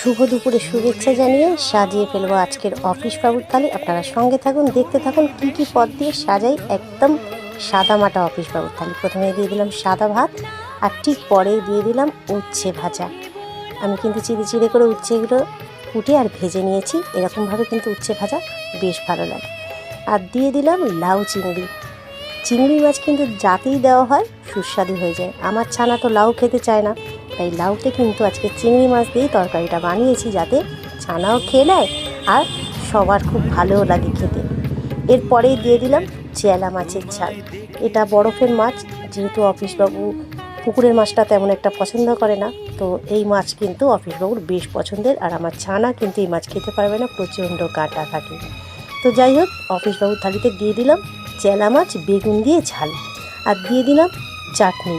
শুভ দুপুরে শুভেচ্ছা জানিয়ে সাজিয়ে ফেলবো আজকের অফিস বাবুর থালি। আপনারা সঙ্গে থাকুন, দেখতে থাকুন কী কী পদ দিয়ে সাজাই একদম সাদা মাটা অফিস বাবুর থালি। প্রথমে দিয়ে দিলাম সাদা ভাত, আর ঠিক পরে দিয়ে দিলাম উচ্ছে ভাজা। আমি কিন্তু চিড়ে চিড়ে করে উচ্ছেগুলো কুটে আর ভেজে নিয়েছি। এরকমভাবে কিন্তু উচ্ছে ভাজা বেশ ভালো লাগে। আর দিয়ে দিলাম লাউ চিংড়ি। চিংড়ি মাছ কিন্তু যাতেই দেওয়া হয় সুস্বাদু হয়ে যায়। আমার ছানা তো লাউ খেতে চায় না, তাই লাউতে কিন্তু আজকে চিংড়ি মাছ দিয়েই তরকারিটা বানিয়েছি, যাতে ছানাও খেয়ে নেয় আর সবার খুব ভালোও লাগে খেতে। এরপরেই দিয়ে দিলাম চেলা মাছের ঝাল। এটা বরফের মাছ, যেহেতু অফিসবাবু পুকুরের মাছটা তেমন একটা পছন্দ করে না, তো এই মাছ কিন্তু অফিসবাবুর বেশ পছন্দের। আর আমার ছানা কিন্তু এই মাছ খেতে পারবে না, প্রচণ্ড কাঁটা থাকে। তো যাই হোক, অফিসবাবুর থালিতে দিয়ে দিলাম চেলা মাছ বেগুন দিয়ে ঝাল, আর দিয়ে দিলাম চাটনি।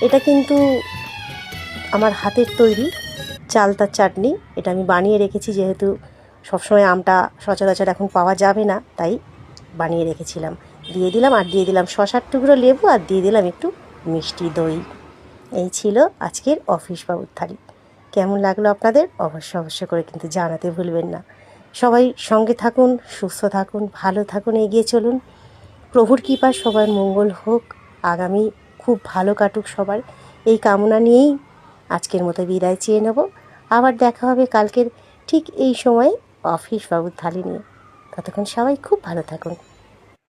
এটা কিন্তু আমার হাতের তৈরি চালতার চাটনি। এটা আমি বানিয়ে রেখেছি, যেহেতু সবসময় আমটা সচরাচর এখন পাওয়া যাবে না, তাই বানিয়ে রেখেছিলাম। দিয়ে দিলাম, আর দিয়ে দিলাম শসার টুকরো, লেবু, আর দিয়ে দিলাম একটু মিষ্টি দই। এই ছিল আজকের অফিস বাবুর থালি। কেমন লাগলো আপনাদের অবশ্য করে কিন্তু জানাতে ভুলবেন না। সবাই সঙ্গে থাকুন, সুস্থ থাকুন, ভালো থাকুন, এগিয়ে চলুন। প্রভুর কৃপায় সবার মঙ্গল হোক, আগামী খুব ভালো কাটুক সবার, এই কামনা নিয়েই আজকের মতো বিদায় চেয়ে নেব। আবার দেখা হবে কালকের ঠিক এই সময়ে অফিস বাবুর থালি নিয়ে। ততক্ষণ সবাই খুব ভালো থাকুন।